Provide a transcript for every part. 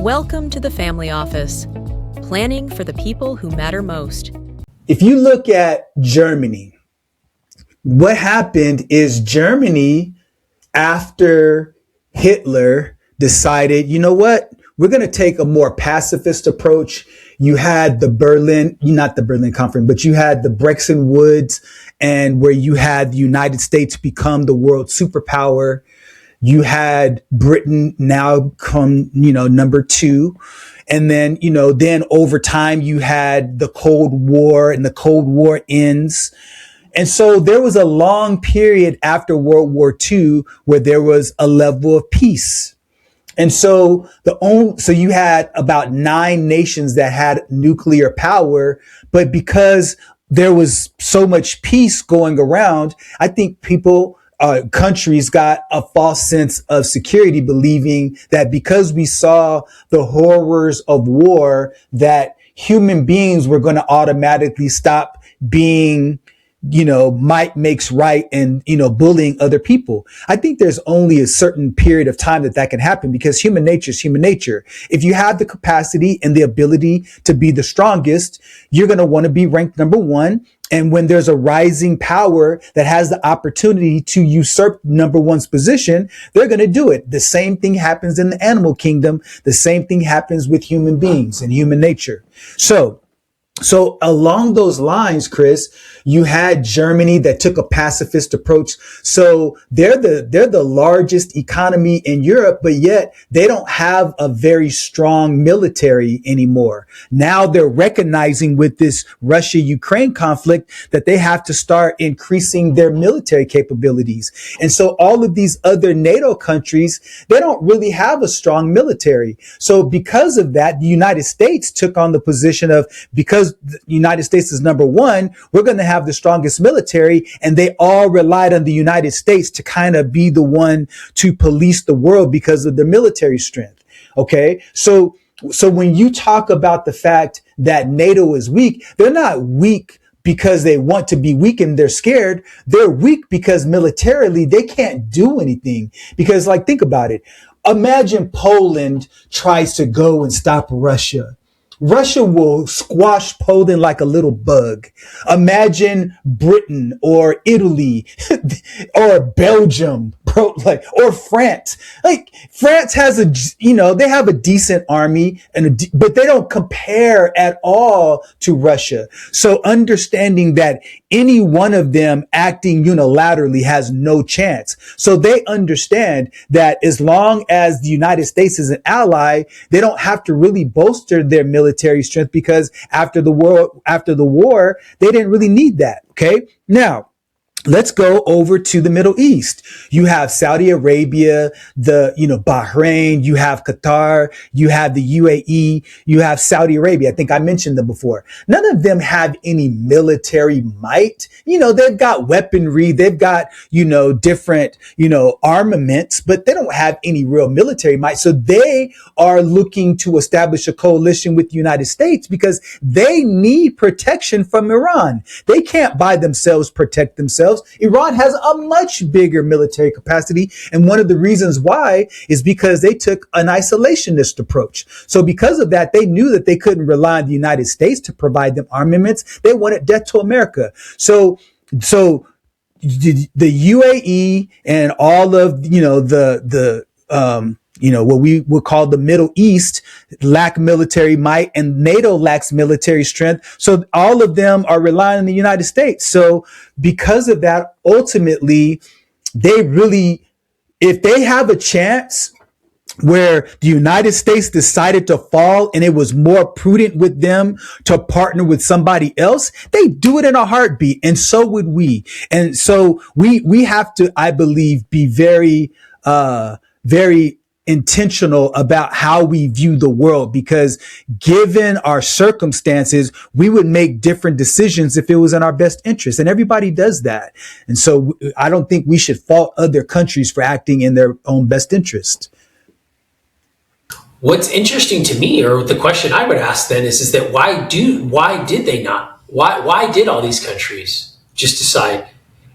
Welcome to the Family Office, planning for the people who matter most. If you look at Germany, what happened is Germany, after Hitler decided, you know what, we're going to take a more pacifist approach. You had the not the Berlin Conference, but you had the Bretton Woods, and where you had the United States become the world superpower. You had Britain now come, number two. And then, then over time you had the Cold War, and the Cold War ends. And so there was a long period after World War II where there was a level of peace. And so so you had about 9 nations that had nuclear power, but because there was so much peace going around, I think countries got a false sense of security, believing that because we saw the horrors of war, that human beings were going to automatically stop being, might makes right and, bullying other people. I think there's only a certain period of time that can happen, because human nature is human nature. If you have the capacity and the ability to be the strongest, you're going to want to be ranked number one. And when there's a rising power that has the opportunity to usurp number one's position, they're going to do it. The same thing happens in the animal kingdom. The same thing happens with human beings and human nature. So along those lines, Chris, you had Germany that took a pacifist approach. So they're the largest economy in Europe, but yet they don't have a very strong military anymore. Now they're recognizing with this Russia-Ukraine conflict that they have to start increasing their military capabilities. And so all of these other NATO countries, they don't really have a strong military. So because of that, the United States took on the position of, because the United States is number one, we're going to have the strongest military, and they all relied on the United States to kind of be the one to police the world because of the military strength. Okay. So when you talk about the fact that NATO is weak, they're not weak because they want to be weak and they're scared. They're weak because militarily they can't do anything. Because, think about it. Imagine Poland tries to go and stop Russia. Russia will squash Poland like a little bug. Imagine Britain or Italy or Belgium, or France. France has they have a decent army, but they don't compare at all to Russia. So understanding that any one of them acting unilaterally has no chance. So they understand that as long as the United States is an ally, they don't have to really bolster their military strength, because after the war, they didn't really need that. Okay. Now, let's go over to the Middle East. You have Saudi Arabia, Bahrain, you have Qatar, you have the UAE, you have Saudi Arabia. I think I mentioned them before. None of them have any military might. They've got weaponry, they've got, different, armaments, but they don't have any real military might. So they are looking to establish a coalition with the United States because they need protection from Iran. They can't by themselves protect themselves. Iran has a much bigger military capacity. And one of the reasons why is because they took an isolationist approach. So because of that, they knew that they couldn't rely on the United States to provide them armaments. They wanted death to America. So the UAE and all of, what we would call the Middle East lack military might, and NATO lacks military strength. So all of them are relying on the United States. So because of that, ultimately, if they have a chance where the United States decided to fall and it was more prudent with them to partner with somebody else, they do it in a heartbeat. And so would we. And so we have to, I believe, be very, very intentional about how we view the world, because given our circumstances, we would make different decisions if it was in our best interest. And everybody does that. And so I don't think we should fault other countries for acting in their own best interest. What's interesting to me, or the question I would ask then, is that why did they not? Why did all these countries just decide?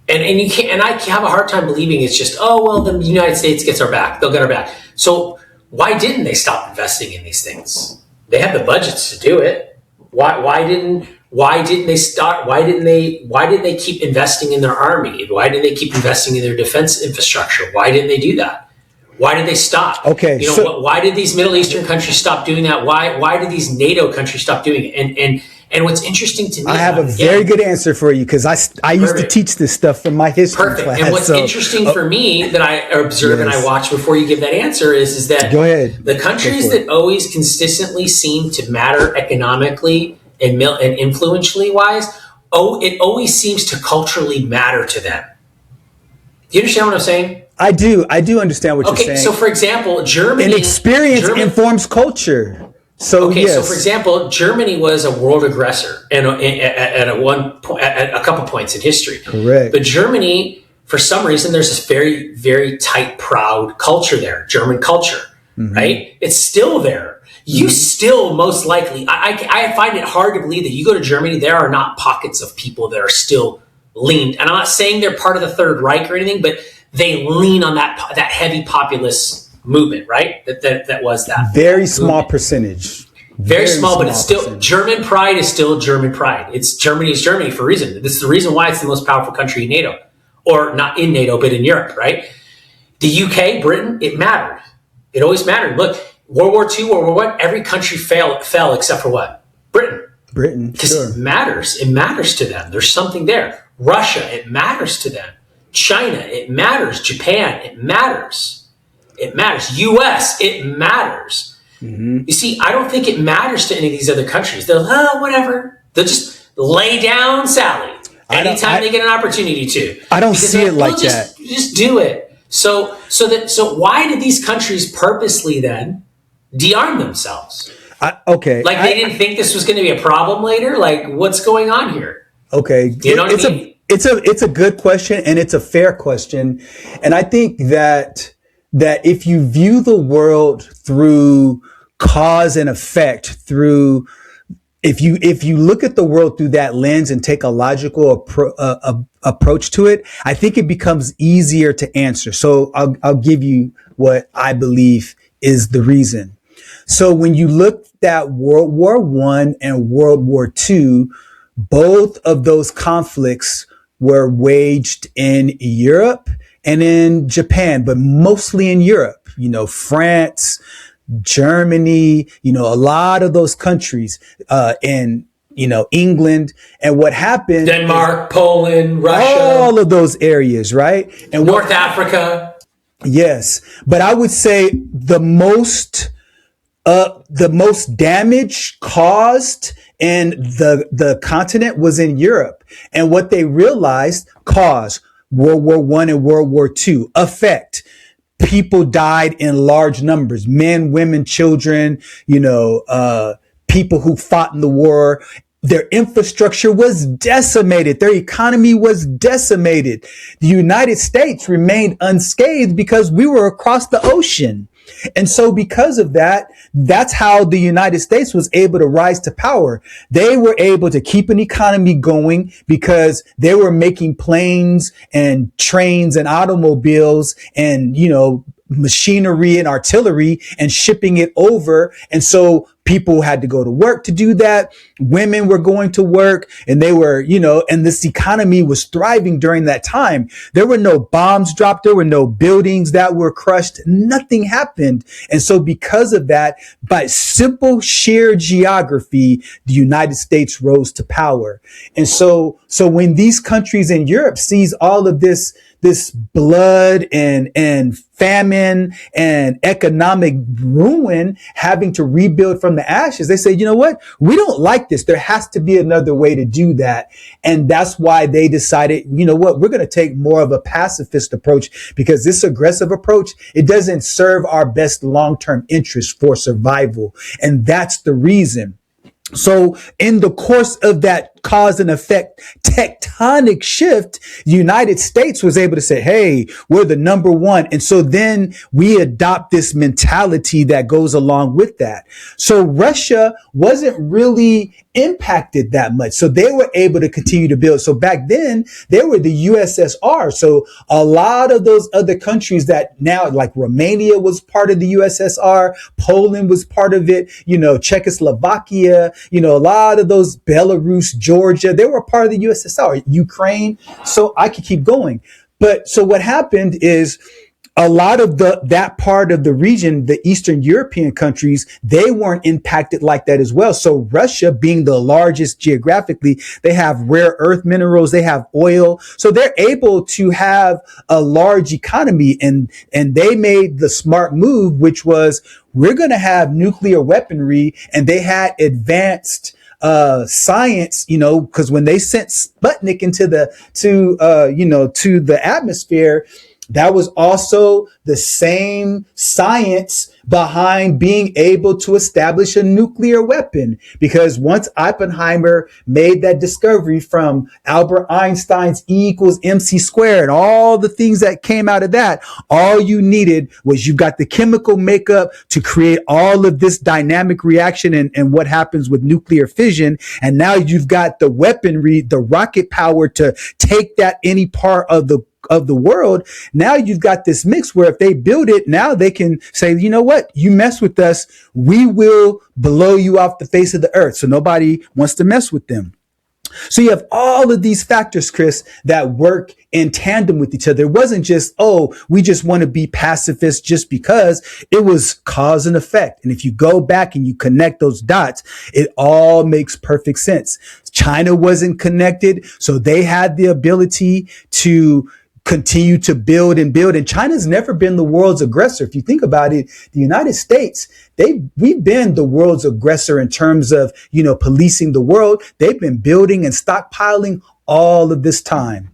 And you can't, and I have a hard time believing it's just, the United States gets our back. They'll get our back. So Why didn't they stop investing in these things? They have the budgets to do it. Why didn't they start? Why didn't they keep investing in their army? Why didn't they keep investing in their defense infrastructure? Why didn't they do that? Why did they stop? Okay, Why did these Middle Eastern countries stop doing that? Why did these NATO countries stop doing it? And what's interesting to me, I have a very good answer for you, because I used to teach this stuff from my history class. And what's interesting for me that I observe and I watch before you give that answer is that go ahead. The countries that always consistently seem to matter economically and influentially wise, it always seems to culturally matter to them. Do you understand what I'm saying? I do understand what you're saying. So for example, Germany... And experience informs culture. So, so for example, Germany was a world aggressor at a couple points in history. Correct. But Germany, for some reason, there's this very, very tight, proud culture there, German culture, right? It's still there. You still most likely... I find it hard to believe that you go to Germany, there are not pockets of people that are still leaned. And I'm not saying they're part of the Third Reich or anything, but they lean on that heavy populist movement, right? That was that very small percentage. Very small, but it's still percentage. German pride is still German pride. Germany for a reason. This is the reason why it's the most powerful country in NATO, or not in NATO, but in Europe, right? The UK, Britain, it mattered. It always mattered. Look, World War II, World War I, every country fell except for what? Britain, because it matters. It matters to them. There's something there. Russia, it matters to them. China, it matters. Japan, it matters. It matters. US, it matters. You see, I don't think it matters to any of these other countries. They'll, whatever. They'll just lay down Sally anytime they get an opportunity to. I don't see it like that. Just do it. So why did these countries purposely then de-arm themselves? They didn't think this was going to be a problem later? Like, what's going on here? Okay. You know what I mean? It's a good question, and it's a fair question. And I think that if you view the world through cause and effect, if you look at the world through that lens and take a logical approach to it, I think it becomes easier to answer. So I'll give you what I believe is the reason. So when you look at World War I and World War II, both of those conflicts were waged in Europe and in Japan, but mostly in Europe. France, Germany, a lot of those countries, in England. And what happened? Denmark, Poland, Russia, all of those areas, right? And North Africa. Yes, but I would say the most damage caused in the continent was in Europe. And what they realized caused World War I and World War II. Effect. People died in large numbers. Men, women, children, people who fought in the war. Their infrastructure was decimated. Their economy was decimated. The United States remained unscathed because we were across the ocean. And so because of that, that's how the United States was able to rise to power. They were able to keep an economy going because they were making planes and trains and automobiles and, machinery and artillery and shipping it over. And so people had to go to work to do that. Women were going to work and they were, and this economy was thriving during that time. There were no bombs dropped. There were no buildings that were crushed. Nothing happened. And so because of that, by simple sheer geography, the United States rose to power. And so when these countries in Europe sees all of this blood and famine and economic ruin, having to rebuild from the ashes, they say, you know what? We don't like this. There has to be another way to do that. And that's why they decided, you know what? We're going to take more of a pacifist approach, because this aggressive approach, it doesn't serve our best long-term interest for survival. And that's the reason. So in the course of that cause and effect tectonic shift, the United States was able to say, hey, we're the number one. And so then we adopt this mentality that goes along with that. So Russia wasn't really impacted that much. So they were able to continue to build. So back then they were the USSR. So a lot of those other countries that now, like Romania was part of the USSR, Poland was part of it, Czechoslovakia, a lot of those, Belarus, Georgia, they were part of the USSR, Ukraine. So I could keep going. But so what happened is, a lot of that part of the region, the Eastern European countries, they weren't impacted like that as well. So Russia, being the largest geographically, they have rare earth minerals, they have oil. So they're able to have a large economy, and they made the smart move, which was, we're going to have nuclear weaponry. And they had advanced science, because when they sent Sputnik to the atmosphere, that was also the same science behind being able to establish a nuclear weapon. Because once Oppenheimer made that discovery from Albert Einstein's E=mc², and all the things that came out of that, all you needed was, you've got the chemical makeup to create all of this dynamic reaction and what happens with nuclear fission. And now you've got the weaponry, the rocket power to take that any part of the world. Now you've got this mix where if they build it, now they can say, you know what, you mess with us, we will blow you off the face of the earth. So nobody wants to mess with them. So you have all of these factors, Chris, that work in tandem with each other. It wasn't just, we just want to be pacifists just because. It was cause and effect. And if you go back and you connect those dots, it all makes perfect sense. China wasn't connected, so they had the ability to continue to build and build. And China's never been the world's aggressor. If you think about it, the United States, we've been the world's aggressor in terms of, policing the world. They've been building and stockpiling all of this time.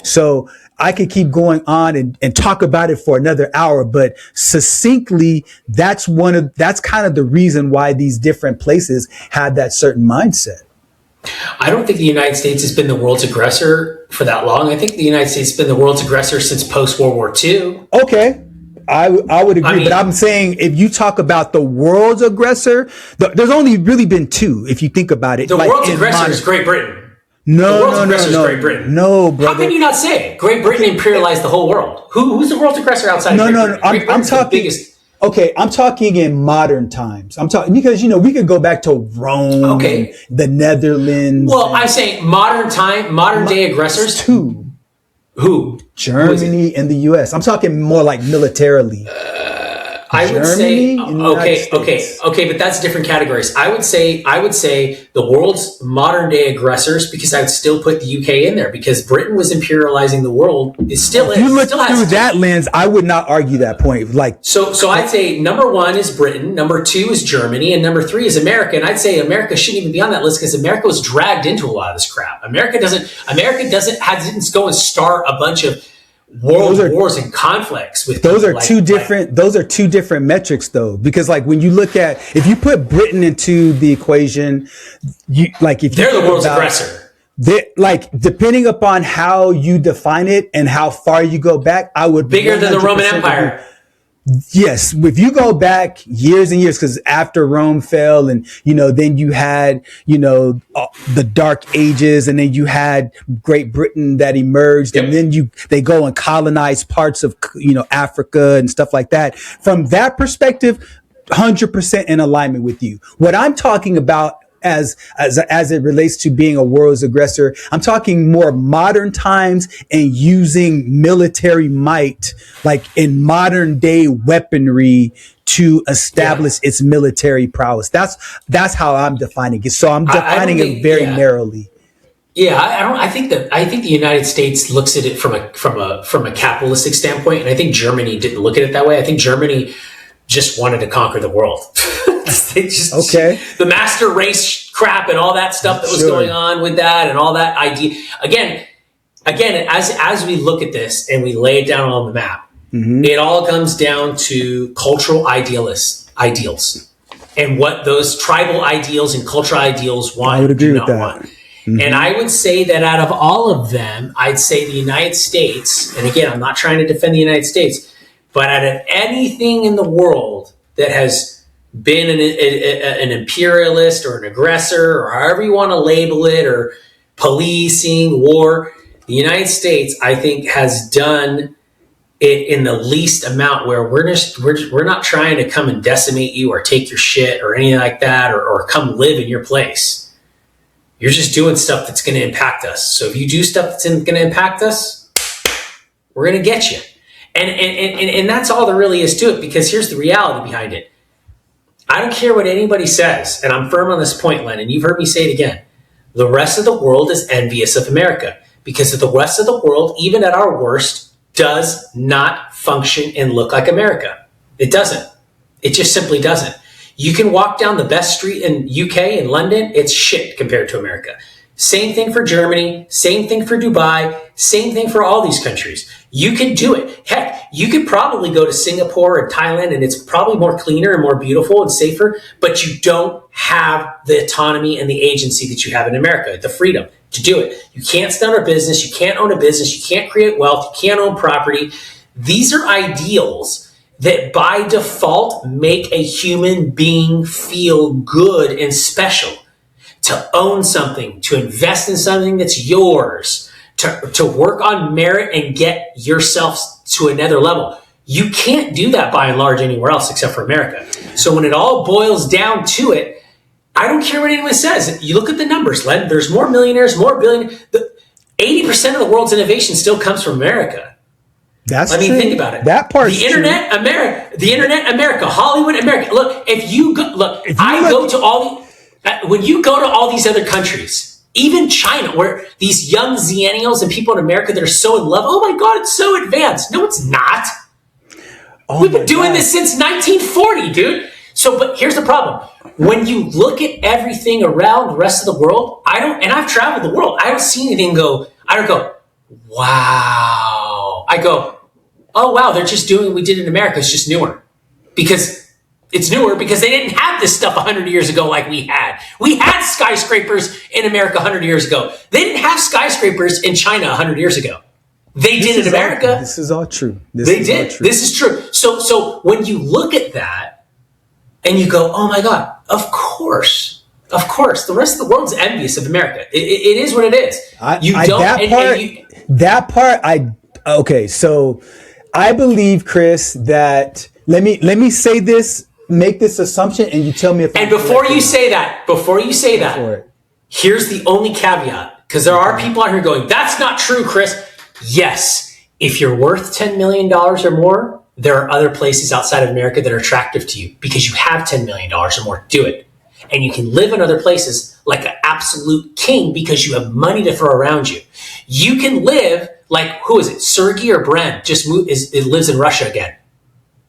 So I could keep going on and talk about it for another hour, but succinctly, that's kind of the reason why these different places had that certain mindset. I don't think the United States has been the world's aggressor for that long. I think the United States has been the world's aggressor since post-World War II. Okay. I would agree, but I'm saying, if you talk about the world's aggressor, there's only really been two, if you think about it. The world's aggressor is Great Britain. No, Great Britain. No, brother. How can you not say it? Great Britain imperialized the whole world. Who's the world's aggressor outside of Great Britain? I'm talking the biggest. Okay, I'm talking in modern times. I'm talking because, we could go back to Rome, and the Netherlands. Well, I'm saying modern day aggressors. Two. Who? Germany and the U.S. I'm talking more like militarily. I would say okay, but that's different categories. I would say the world's modern day aggressors, because I would still put the UK in there, because Britain was imperializing the world. It still is. If you look through that lens, I would not argue that point. So I'd say number one is Britain, number two is Germany, and number three is America. And I'd say America shouldn't even be on that list, because America was dragged into a lot of this crap. America didn't go and start a bunch of wars and conflicts with those are two different metrics, though, because when you look at, if you put Britain into the equation, they're the world's aggressor. Depending upon how you define it and how far you go back, I would bigger than the Roman Empire. Yes, if you go back years and years, because after Rome fell, and then you had the Dark Ages, and then you had Great Britain that emerged, and then they go and colonize parts of Africa and stuff like that. From that perspective, 100% in alignment with you. What I'm talking about as it relates to being a world's aggressor, I'm talking more modern times and using military might, like in modern day weaponry, to establish its military prowess. That's how I'm defining it. So I'm defining it very narrowly. Yeah, I think the United States looks at it from a capitalistic standpoint, and I think Germany didn't look at it that way. I think Germany just wanted to conquer the world. The master race crap and all that stuff that was going on with that, and all that idea. Again, as we look at this and we lay it down on the map, it all comes down to cultural ideals and what those tribal ideals and cultural ideals want. I would agree with that. Want. And I would say that out of all of them, I'd say the United States, and again, I'm not trying to defend the United States, but out of anything in the world that has been an imperialist or an aggressor, or however you want to label it, or policing, war, the United States, I think, has done it in the least amount, where we're not trying to come and decimate you or take your shit or anything like that, or come live in your place. You're just doing stuff that's going to impact us. So if you do stuff that's going to impact us, we're going to get you. And that's all there really is to it, because here's the reality behind it. I don't care what anybody says, and I'm firm on this point, Len, and you've heard me say it again. The rest of the world is envious of America, because the rest of the world, even at our worst, does not function and look like America. It doesn't. It just simply doesn't. You can walk down the best street in UK, in London, it's shit compared to America. Same thing for Germany, same thing for Dubai, same thing for all these countries. You can do it. Heck, you could probably go to Singapore and Thailand, and it's probably more cleaner and more beautiful and safer, but you don't have the autonomy and the agency that you have in America, the freedom to do it. You can't start a business, you can't own a business, you can't create wealth, you can't own property. These are ideals that by default make a human being feel good and special. To own something, to invest in something that's yours, to work on merit and get yourself to another level. You can't do that by and large anywhere else except for America. So when it all boils down to it, I don't care what anyone says. You look at the numbers, Len. There's more millionaires, more billionaires. 80% of the world's innovation still comes from America. That's I mean, true. think about it. That part's the internet, true. America, Hollywood, America. Look, if you go, go to all when you go to all these other countries, even China, where these young Xennials and people in America that are so in love, oh my God, it's so advanced. No, it's not. We've been doing this since 1940, dude. So, but here's the problem. When you look at everything around the rest of the world, and I've traveled the world, I don't see anything I don't go, wow. I go, oh wow, they're just doing what we did in America. It's just newer. It's newer because they didn't have this stuff 100 years ago like we had. We had skyscrapers in America 100 years ago. They didn't have skyscrapers in China 100 years ago. They did in America. This is all true. This is true. So when you look at that and you go, oh my God, of course, the rest of the world's envious of America. It is what it is. Okay. So I believe, Chris, that let me say this. Make this assumption, and you tell me if. And before you say that, here's the only caveat, because there are people out here going, "That's not true, Chris." Yes, if you're worth $10 million or more, there are other places outside of America that are attractive to you because you have $10 million or more to do it, and you can live in other places like an absolute king because you have money to throw around you. You can live like, who is it? Sergey or Bren lives in Russia again.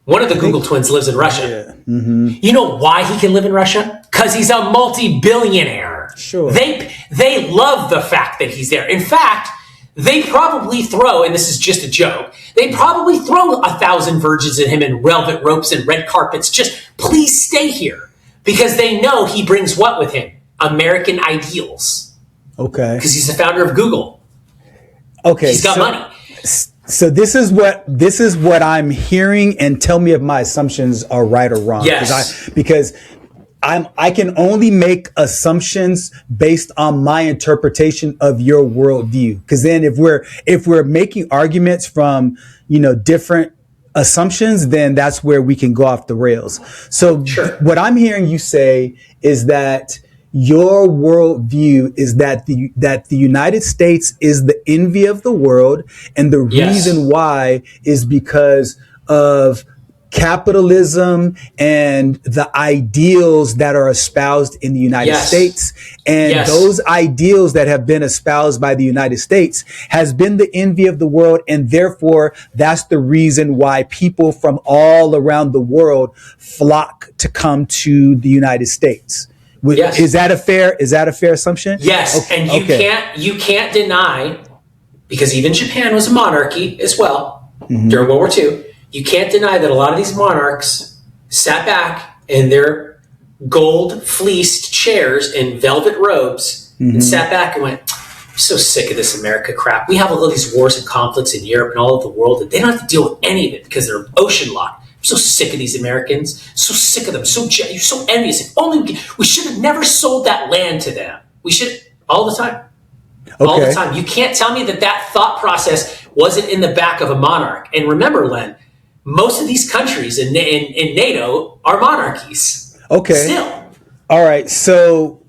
One of the Google twins lives in Russia. Yeah. Mm-hmm. You know why he can live in Russia? Because he's a multi-billionaire. Sure. They love the fact that he's there. In fact, they probably throw, and this is just a joke, they probably throw 1,000 virgins at him in velvet ropes and red carpets. Just please stay here. Because they know he brings what with him? American ideals. Okay. Because he's the founder of Google. Okay. He's got money. So this is what I'm hearing, and tell me if my assumptions are right or wrong. Yes. Because I can only make assumptions based on my interpretation of your worldview. Because then if we're making arguments from different assumptions, then that's where we can go off the rails. So sure. What I'm hearing you say is that your worldview is that the United States is the envy of the world, and the reason why is because of capitalism and the ideals that are espoused in the United States. And those ideals that have been espoused by the United States has been the envy of the world. And therefore, that's the reason why people from all around the world flock to come to the United States. Is that a fair assumption? Yes. Okay. And you can't deny, because even Japan was a monarchy as well during World War II. You can't deny that a lot of these monarchs sat back in their gold fleeced chairs in velvet robes and sat back and went, I'm so sick of this America crap. We have all of these wars and conflicts in Europe and all over the world, and they don't have to deal with any of it because they're ocean locked. I'm so sick of these Americans. So sick of them. You're so envious. If only we should have never sold that land to them. We should, all the time. Okay. All the time. You can't tell me that thought process wasn't in the back of a monarch. And remember, Len, most of these countries in NATO are monarchies. Okay. Still. All right. So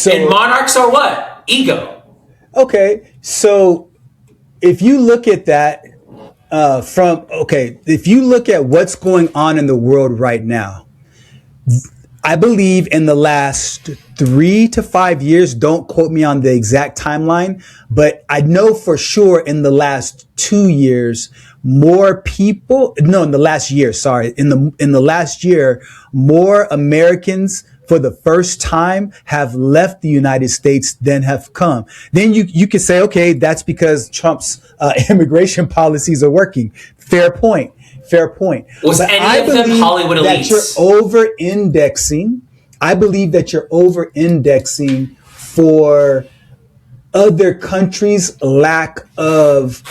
and monarchs are what? Ego. Okay. So if you look at that if you look at what's going on in the world right now, I believe in the last 3 to 5 years, don't quote me on the exact timeline, but I know for sure in the last 2 years, in the last year, more Americans for the first time have left the United States than have come. Then you could say, okay, that's because Trump's immigration policies are working. Fair point. Was but any of them Hollywood elites? I believe that you're over-indexing for other countries' lack of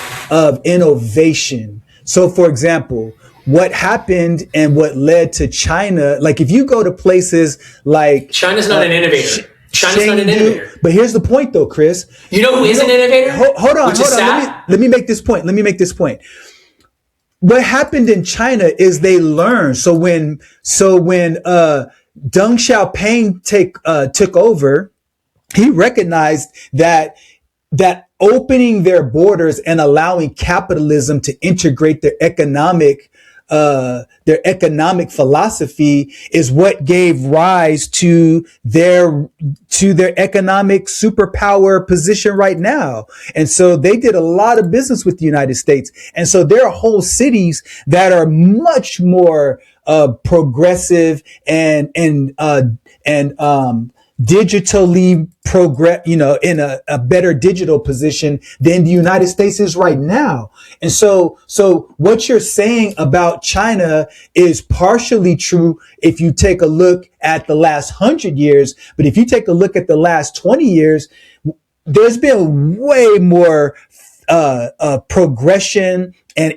innovation. So, for example, what happened and what led to China, like if you go to places like... China's not an innovator. China's not an innovator. But here's the point though, Chris. You know who is an innovator? Hold on. Let me make this point. What happened in China is they learned. So when Deng Xiaoping took over, he recognized that opening their borders and allowing capitalism to integrate their economic philosophy is what gave rise to their economic superpower position right now. And so they did a lot of business with the United States. And so there are whole cities that are much more progressive and digitally in a better digital position than the United States is right now. And so what you're saying about China is partially true if you take a look at the last 100 years. But if you take a look at the last 20 years, there's been way more progression and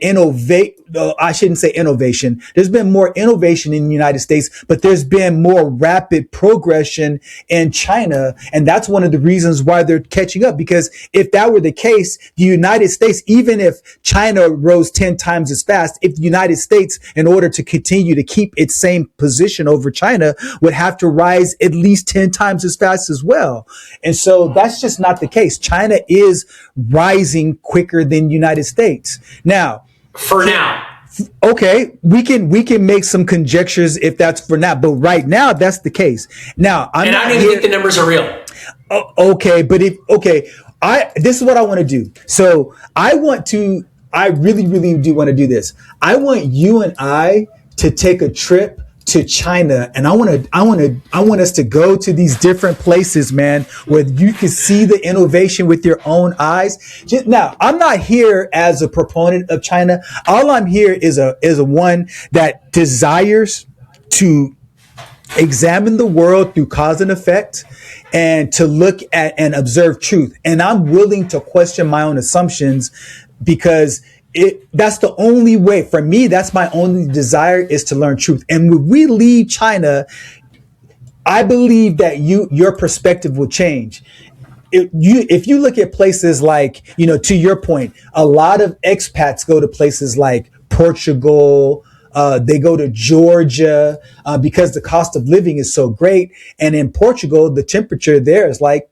I shouldn't say innovation. There's been more innovation in the United States, but there's been more rapid progression in China. And that's one of the reasons why they're catching up. Because if that were the case, the United States, even if China rose 10 times as fast, if the United States, in order to continue to keep its same position over China, would have to rise at least 10 times as fast as well. And so that's just not the case. China is rising quicker than the United States. Now, okay, we can make some conjectures if that's for now, but right now that's the case. Now, I don't even think the numbers are real. Okay, but this is what I want to do. So I really, really do want to do this. I want you and I to take a trip to China, and I want us to go to these different places, man, where you can see the innovation with your own eyes. Now, I'm not here as a proponent of China. All I'm here is a one that desires to examine the world through cause and effect and to look at and observe truth. And I'm willing to question my own assumptions because that's the only way for me. That's my only desire, is to learn truth. And when we leave China, I believe that your perspective will change. If you look at places like, to your point, a lot of expats go to places like Portugal. They go to Georgia because the cost of living is so great. And in Portugal, the temperature there is like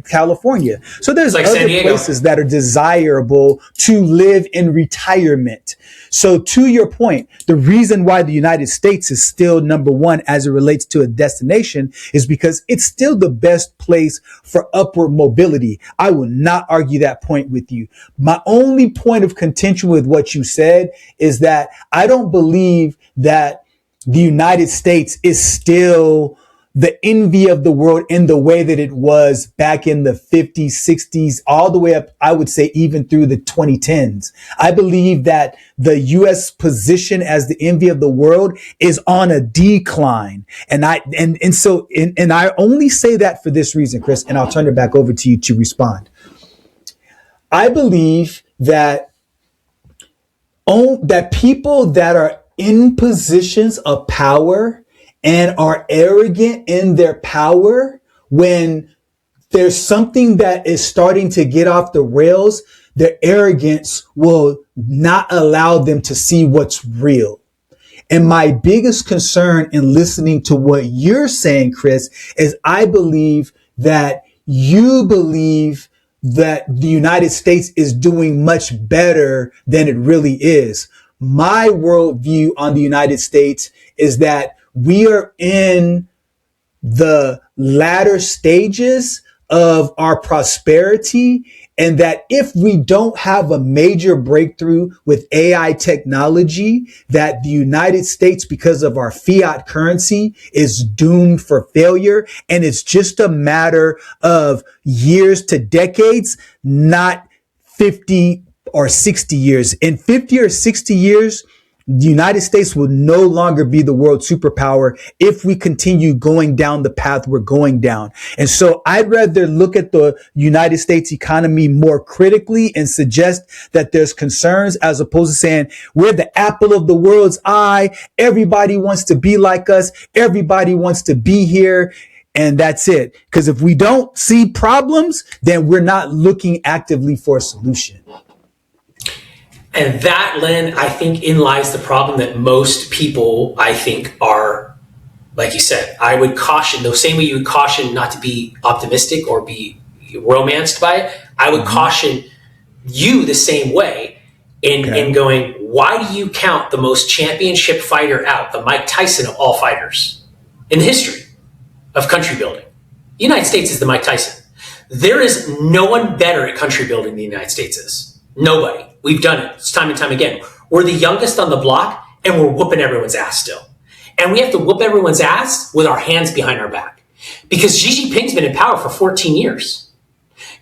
California. So there's like other places that are desirable to live in retirement. So to your point, the reason why the United States is still number one as it relates to a destination is because it's still the best place for upward mobility. I will not argue that point with you. My only point of contention with what you said is that I don't believe that the United States is still the envy of the world in the way that it was back in the 50s, 60s, all the way up, I would say, even through the 2010s. I believe that the U.S. position as the envy of the world is on a decline. And I only say that for this reason, Chris, and I'll turn it back over to you to respond. I believe that people that are in positions of power and are arrogant in their power, when there's something that is starting to get off the rails, their arrogance will not allow them to see what's real. And my biggest concern in listening to what you're saying, Chris, is I believe that you believe that the United States is doing much better than it really is. My worldview on the United States is that we are in the latter stages of our prosperity, and that if we don't have a major breakthrough with AI technology, that the United States, because of our fiat currency, is doomed for failure. And it's just a matter of years to decades, not 50 or 60 years. In 50 or 60 years, the United States will no longer be the world superpower if we continue going down the path we're going down. And so I'd rather look at the United States economy more critically and suggest that there's concerns, as opposed to saying we're the apple of the world's eye. Everybody wants to be like us. Everybody wants to be here. And that's it. Because if we don't see problems, then we're not looking actively for a solution. And that, Len, I think in lies the problem that most people, I think, are, like you said, I would caution, the same way you would caution not to be optimistic or be romanced by it, I would caution you the same way in going, why do you count the most championship fighter out, the Mike Tyson of all fighters in the history of country building? The United States is the Mike Tyson. There is no one better at country building than the United States is. Nobody. We've done it. It's time and time again. We're the youngest on the block, and we're whooping everyone's ass still. And we have to whoop everyone's ass with our hands behind our back. Because Xi Jinping's been in power for 14 years.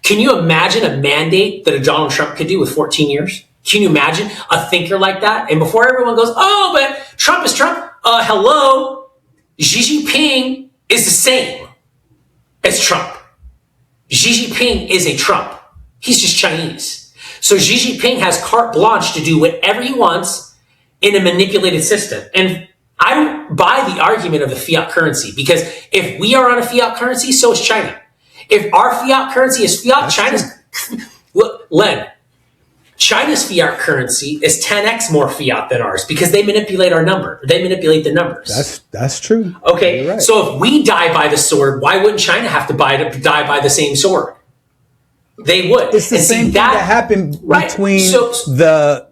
Can you imagine a mandate that a Donald Trump could do with 14 years? Can you imagine a thinker like that? And before everyone goes, oh, but Trump is Trump. Hello. Xi Jinping is the same as Trump. Xi Jinping is a Trump. He's just Chinese. So Xi Jinping has carte blanche to do whatever he wants in a manipulated system. And I don't buy the argument of the fiat currency, because if we are on a fiat currency, so is China. If our fiat currency is fiat, Len, China's fiat currency is 10x more fiat than ours, because they manipulate our number. They manipulate the numbers. That's true. Okay, right. So if we die by the sword, why wouldn't China have to die by the same sword? They would. It's the same thing that happened between the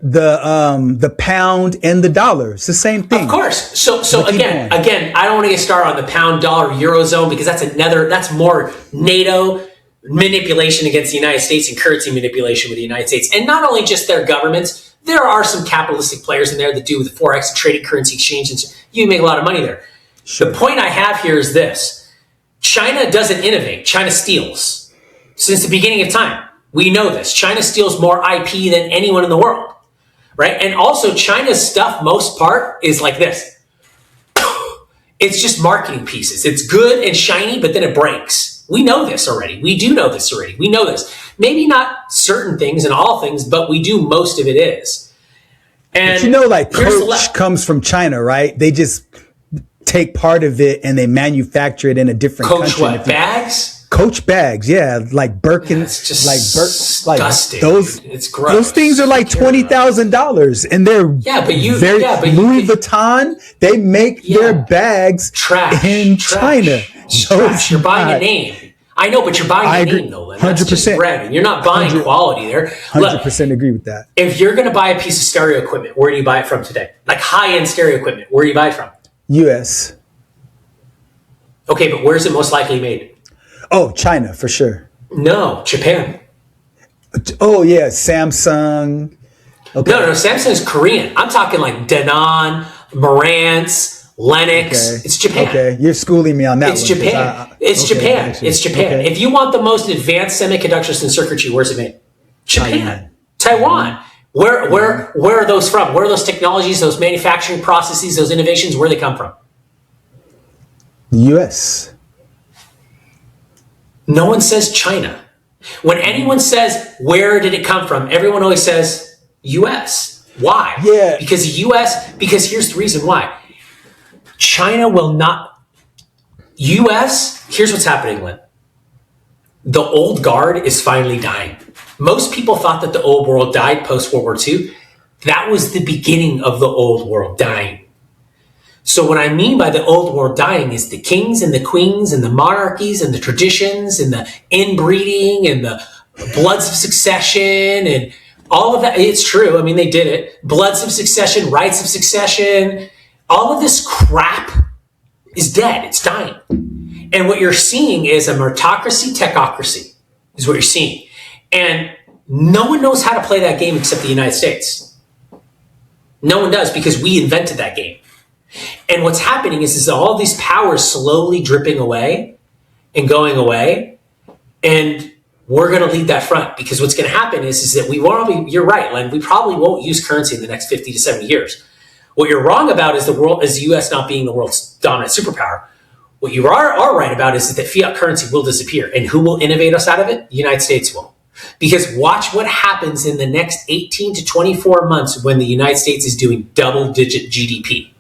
pound and the dollar. It's the same thing. Of course. So again, I don't want to get started on the pound, dollar, eurozone, because that's more NATO manipulation against the United States and currency manipulation with the United States. And not only just their governments, there are some capitalistic players in there that do with Forex and trading currency exchange, and you make a lot of money there. Sure. The point I have here is this. China doesn't innovate. China steals. Since the beginning of time. We know this. China steals more IP than anyone in the world, right? And also China's stuff, most part, is like this. It's just marketing pieces. It's good and shiny, but then it breaks. We know this already. We do know this already. We know this. Maybe not certain things and all things, but we do most of it is. And but you know, like Coach comes from China, right? They just take part of it and they manufacture it in a different country. Coach what, bags? Coach bags, yeah, like Birkin, yeah, it's just like those. Dude. It's gross. Those things are like $20,000, and they're Louis Vuitton. They make their bags in China. Trash. You're buying a name. I know, but you're buying a name though. 100%. You're not buying quality there. 100% agree with that. If you're going to buy a piece of stereo equipment, where do you buy it from today? Like high-end stereo equipment, where do you buy it from? U.S. Okay, but where's it most likely made? Oh, China, for sure. No, Japan. Oh, yeah, Samsung. Okay. No, Samsung's Korean. I'm talking like Denon, Marantz, Linux. It's Japan. Okay, you're schooling me on that. It's Japan. It's Japan. It's Japan. If you want the most advanced semiconductors and circuitry, where's it made? Japan. Taiwan. Where are those from? Where are those technologies, those manufacturing processes, those innovations, where they come from? The U.S. No one says China. When anyone says, where did it come from? Everyone always says U.S. Why? Yeah. Because because here's the reason why. China will not, U.S., here's what's happening, Len. The old guard is finally dying. Most people thought that the old world died post-World War II. That was the beginning of the old world dying. So what I mean by the old world dying is the kings and the queens and the monarchies and the traditions and the inbreeding and the bloods of succession and all of that. It's true. I mean, they did it. Bloods of succession, rights of succession, all of this crap is dead. It's dying. And what you're seeing is a meritocracy, techocracy is what you're seeing. And no one knows how to play that game except the United States. No one does, because we invented that game. And what's happening is all these powers slowly dripping away and going away. And we're going to lead that front, because what's going to happen is that you're right, Len, we probably won't use currency in the next 50 to 70 years. What you're wrong about is the U.S. not being the world's dominant superpower. What you are right about is that fiat currency will disappear. And who will innovate us out of it? The United States will. Because watch what happens in the next 18 to 24 months when the United States is doing double-digit GDP.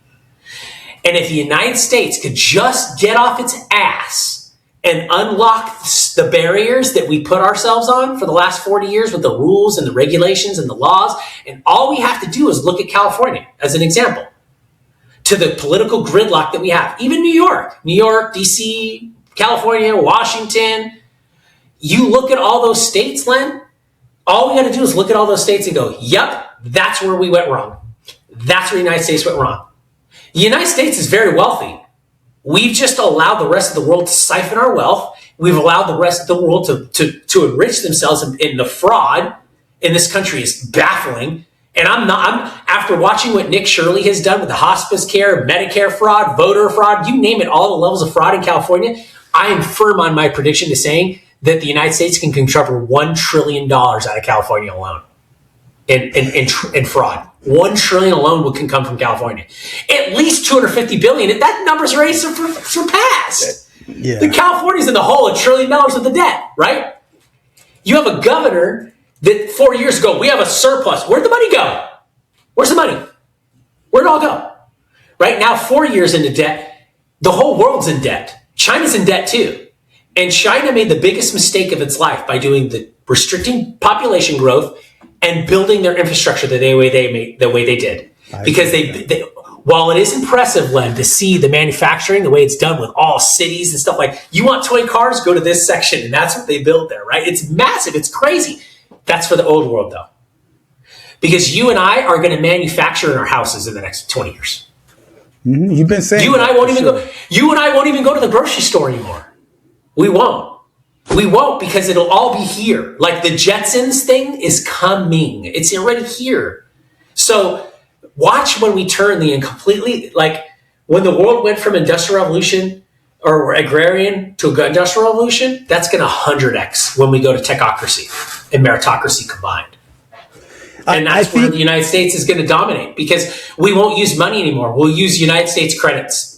And if the United States could just get off its ass and unlock the barriers that we put ourselves on for the last 40 years with the rules and the regulations and the laws, and all we have to do is look at California as an example, to the political gridlock that we have. Even New York, DC, California, Washington. You look at all those states, Len, all we got to do is look at all those states and go, yep, that's where we went wrong. That's where the United States went wrong. The United States is very wealthy. We've just allowed the rest of the world to siphon our wealth. We've allowed the rest of the world to enrich themselves, and the fraud in this country is baffling. And I'm after watching what Nick Shirley has done with the hospice care, Medicare fraud, voter fraud, you name it, all the levels of fraud in California, I am firm on my prediction to saying that the United States can recover $1 trillion out of California alone in fraud. $1 trillion alone can come from California. At least $250 billion. That number's already surpassed. Yeah. The California's in the hole $1 trillion of the debt, right? You have a governor that 4 years ago, we have a surplus. Where'd the money go? Where's the money? Where'd it all go? Right now, 4 years into debt, the whole world's in debt. China's in debt too. And China made the biggest mistake of its life by doing the restricting population growth and building their infrastructure the way they did. Because they while it is impressive, Len, to see the manufacturing, the way it's done with all cities and stuff, like, you want toy cars, go to this section, and that's what they built there, right? It's massive. It's crazy. That's for the old world, though. Because you and I are going to manufacture in our houses in the next 20 years. Mm-hmm. You've been saying you and I won't even go. You and I won't even go to the grocery store anymore. We won't. We won't, because it'll all be here. Like the Jetsons thing is coming. It's already here. So watch when we turn completely, like when the world went from industrial revolution or agrarian to industrial revolution, that's going to 100x when we go to techocracy and meritocracy combined. And that's where the United States is going to dominate, because we won't use money anymore. We'll use United States credits.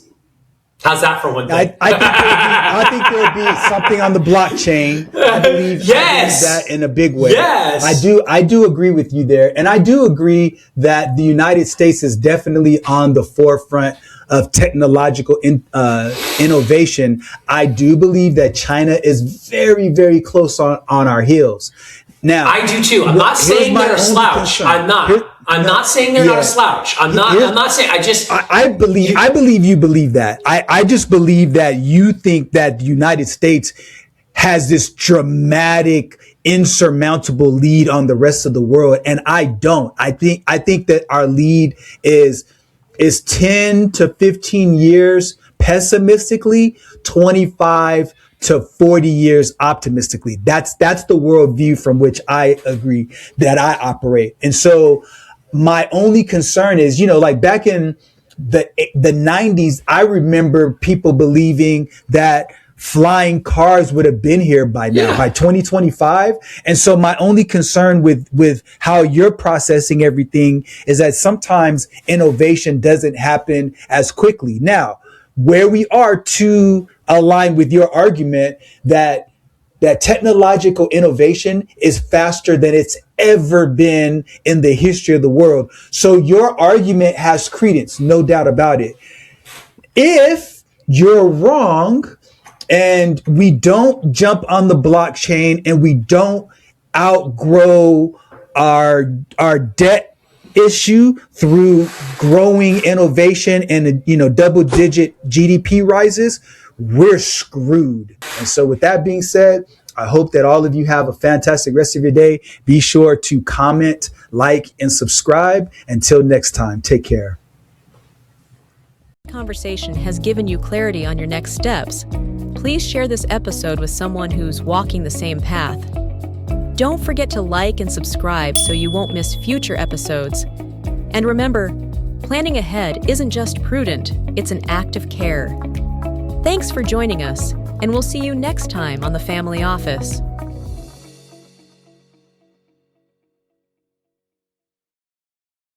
How's that for one thing? I think there would be something on the blockchain. I believe that in a big way. Yes. I do agree with you there. And I do agree that the United States is definitely on the forefront of technological innovation. I do believe that China is very, very close on our heels. Now, I do too. I'm not saying they're a slouch. I'm not saying they're not a slouch. I'm not saying. I believe you believe that. I just believe that you think that the United States has this dramatic, insurmountable lead on the rest of the world, and I don't. I think that our lead is 10 to 15 years pessimistically, 25 to 40 years optimistically. That's the worldview from which I agree that I operate. And so my only concern is, like back in the 90s, I remember people believing that flying cars would have been here by now, by 2025. And so my only concern with how you're processing everything is that sometimes innovation doesn't happen as quickly. Now, where we are to align with your argument that technological innovation is faster than it's ever been in the history of the world. So your argument has credence, no doubt about it. If you're wrong, and we don't jump on the blockchain and we don't outgrow our debt issue through growing innovation and, double digit GDP rises, we're screwed. And so with that being said, I hope that all of you have a fantastic rest of your day. Be sure to comment, like, and subscribe. Until next time, take care. Conversation has given you clarity on your next steps. Please share this episode with someone who's walking the same path. Don't forget to like and subscribe so you won't miss future episodes. And remember, planning ahead isn't just prudent, it's an act of care. Thanks for joining us, and we'll see you next time on The Family Office.